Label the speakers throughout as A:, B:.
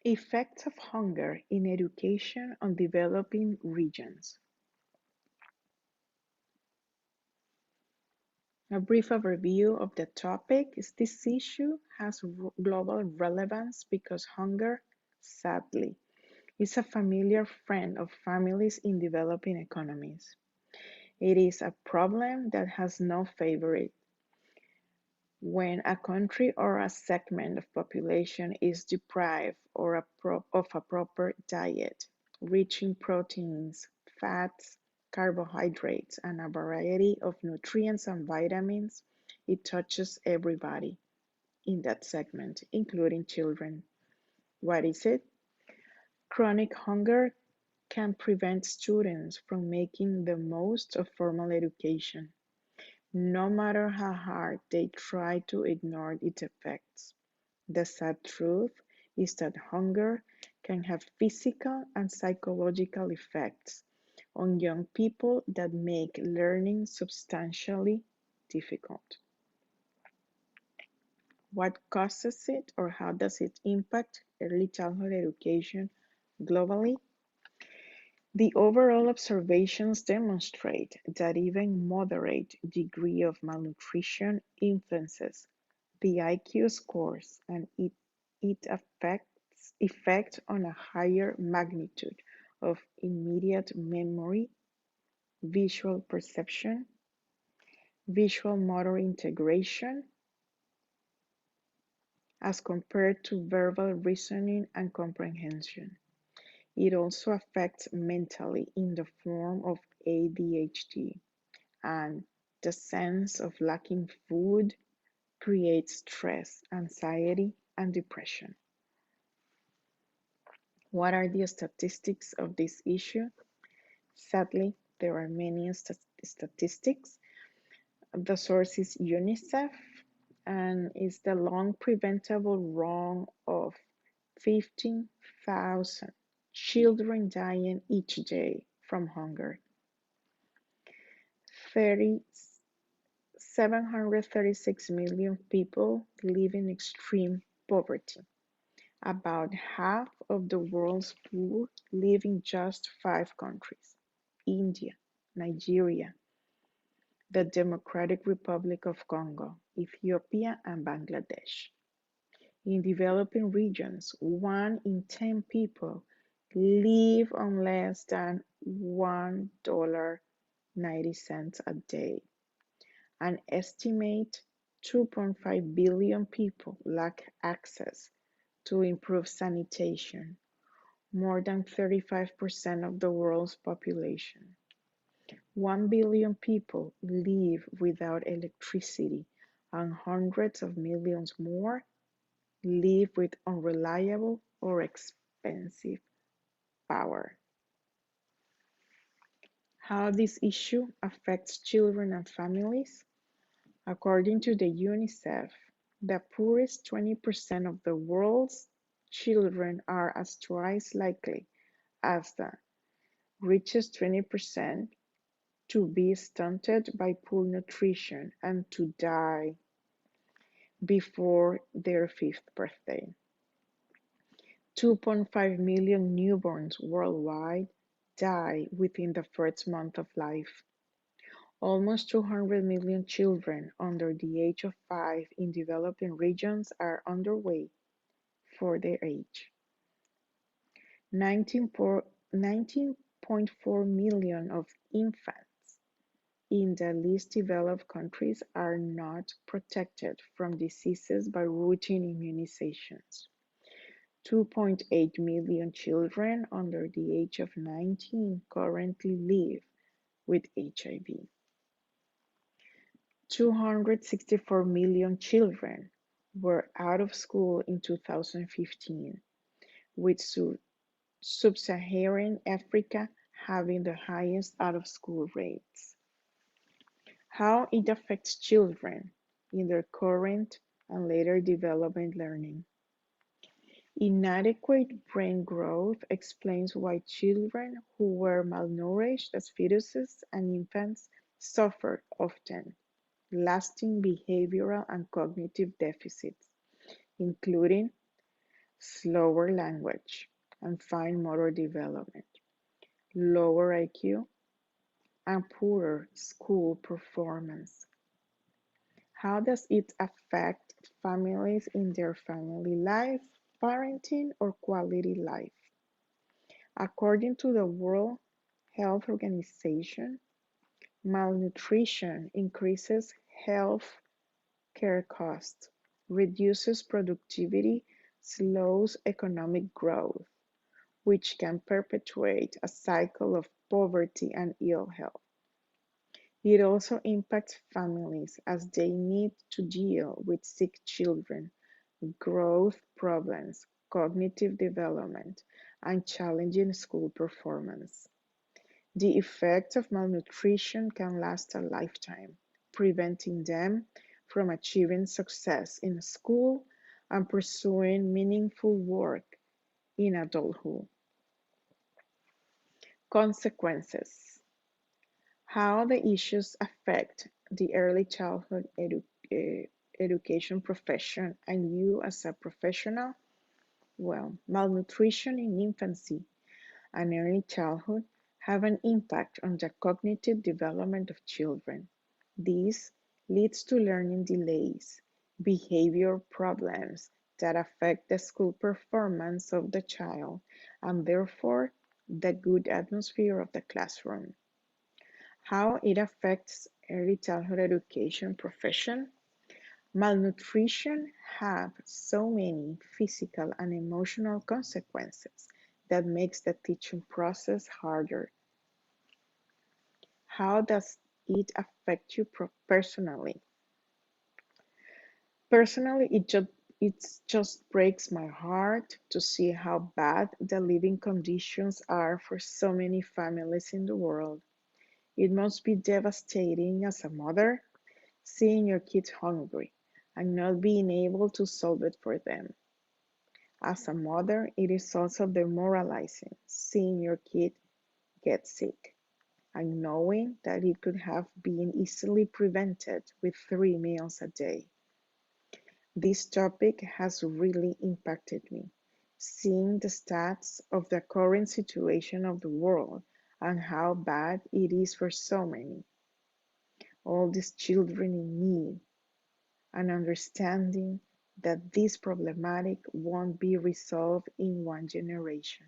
A: Effects of hunger in education on developing regions. A brief overview of the topic is this issue has global relevance because hunger, sadly, is a familiar friend of families in developing economies. It is a problem that has no favorite. When a country or a segment of population is deprived of a proper diet, rich in proteins, fats, carbohydrates, and a variety of nutrients and vitamins, it touches everybody in that segment, including children. What is it? Chronic hunger can prevent students from making the most of formal education, no matter how hard they try to ignore its effects. The sad truth is that hunger can have physical and psychological effects on young people that make learning substantially difficult. What causes it or how does it impact early childhood education globally? The overall observations demonstrate that even moderate degree of malnutrition influences the IQ scores and it affects effect on a higher magnitude of immediate memory, visual perception, visual motor integration, as compared to verbal reasoning and comprehension. It also affects mentally in the form of ADHD, and the sense of lacking food creates stress, anxiety, and depression. What are the statistics of this issue? Sadly, there are many statistics. The source is UNICEF and is the long preventable wrong of 15,000 children dying each day from hunger. 736 million people live in extreme poverty. About half of the world's poor live in just 5 countries: India, Nigeria, the Democratic Republic of Congo, Ethiopia, and Bangladesh. In developing regions, 1 in 10 people live on less than $1.90 a day. An estimated 2.5 billion people lack access to improved sanitation, more than 35% of the world's population. 1 billion people live without electricity, and hundreds of millions more live with unreliable or expensive power. How this issue affects children and families? According to the UNICEF, the poorest 20% of the world's children are as twice likely as the richest 20% to be stunted by poor nutrition and to die before their 5th birthday. 2.5 million newborns worldwide die within the first month of life. Almost 200 million children under the age of 5 in developing regions are underweight for their age. 19.4 million of infants in the least developed countries are not protected from diseases by routine immunizations. 2.8 million children under the age of 19 currently live with HIV. 264 million children were out of school in 2015, with sub-Saharan Africa having the highest out-of-school rates. How it affects children in their current and later development learning. Inadequate brain growth explains why children who were malnourished as fetuses and infants suffered often lasting behavioral and cognitive deficits, including slower language and fine motor development, lower IQ, and poorer school performance. How does it affect families in their family life, parenting, or quality life? According to the World Health Organization, malnutrition increases health care costs, reduces productivity, slows economic growth, which can perpetuate a cycle of poverty and ill health. It also impacts families as they need to deal with sick children, growth problems, cognitive development, and challenging school performance. The effects of malnutrition can last a lifetime, preventing them from achieving success in school and pursuing meaningful work in adulthood. Consequences: how the issues affect the early childhood education profession and you as a professional. Well, malnutrition in infancy and early childhood have an impact on the cognitive development of children. This leads to learning delays, behavior problems that affect the school performance of the child and therefore the good atmosphere of the classroom. How it affects early childhood education profession. Malnutrition have so many physical and emotional consequences that makes the teaching process harder. How does it affect you personally? Personally, it just breaks my heart to see how bad the living conditions are for so many families in the world. It must be devastating as a mother seeing your kids hungry and not being able to solve it for them. As a mother, it is also demoralizing seeing your kid get sick and knowing that it could have been easily prevented with 3 meals a day. This topic has really impacted me, seeing the stats of the current situation of the world and how bad it is for so many. All these children in need, and understanding that this problematic won't be resolved in one generation.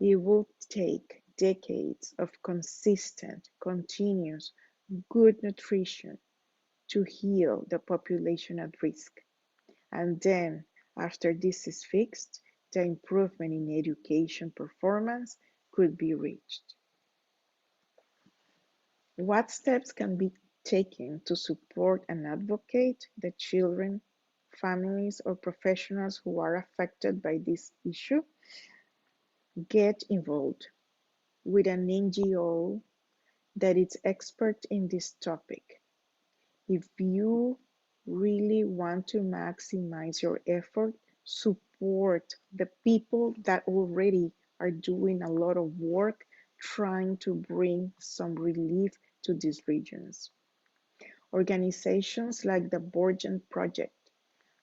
A: It will take decades of consistent, continuous, good nutrition to heal the population at risk. And then, after this is fixed, the improvement in education performance could be reached. What steps can be taken to support and advocate the children, families, or professionals who are affected by this issue? Get involved with an NGO that is expert in this topic. If you really want to maximize your effort, support the people that already are doing a lot of work trying to bring some relief to these regions. Organizations like the Borgen Project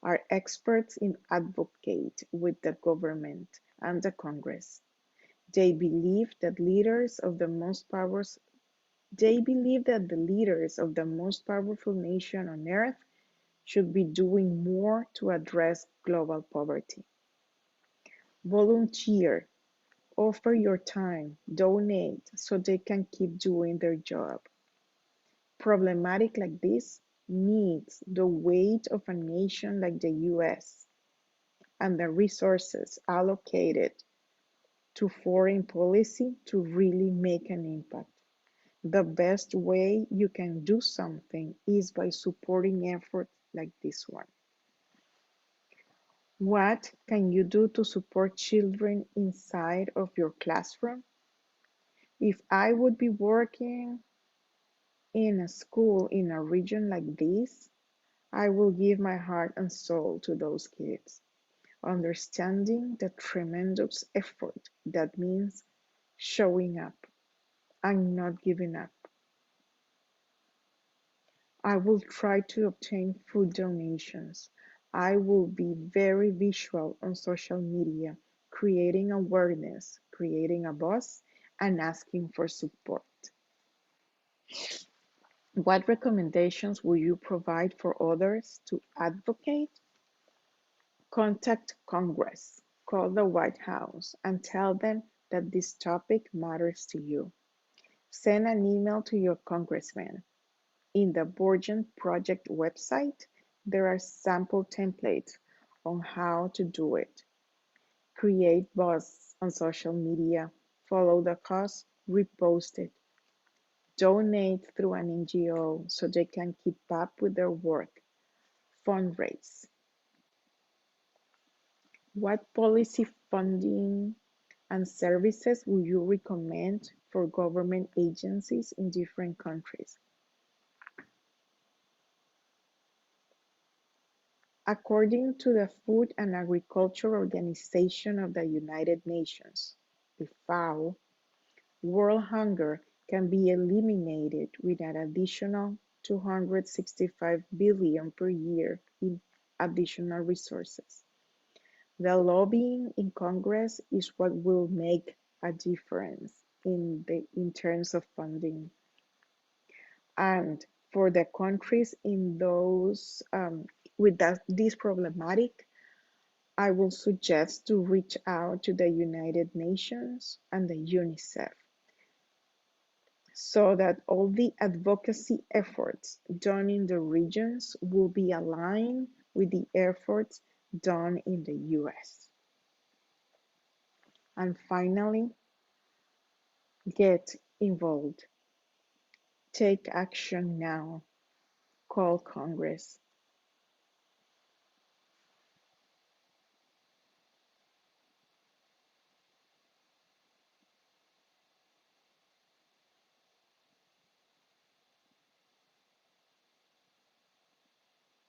A: are experts in advocate with the government and the Congress. They believe that the leaders of the most powerful nation on earth should be doing more to address global poverty. Volunteer, offer your time, donate so they can keep doing their job. Problematic like this needs the weight of a nation like the US and the resources allocated to foreign policy to really make an impact. The best way you can do something is by supporting efforts like this one. What can you do to support children inside of your classroom? If I would be working in a school in a region like this, I will give my heart and soul to those kids, understanding the tremendous effort that means showing up and not giving up. I will try to obtain food donations, I will be very visual on social media, creating awareness, creating a buzz, and asking for support. What recommendations will you provide for others to advocate? Contact Congress, call the White House, and tell them that this topic matters to you. Send an email to your congressman. In the Borgen Project website, there are sample templates on how to do it. Create buzz on social media, follow the cause, repost it. Donate through an NGO so they can keep up with their work. Fundraise. What policy funding and services would you recommend for government agencies in different countries? According to the Food and Agriculture Organization of the United Nations, the FAO, world hunger can be eliminated with an additional 265 billion per year in additional resources. The lobbying in Congress is what will make a difference in terms of funding. And for the countries in those with this problematic, I will suggest to reach out to the United Nations and the UNICEF so that all the advocacy efforts done in the regions will be aligned with the efforts done in the US. And finally, get involved. Take action now. Call Congress.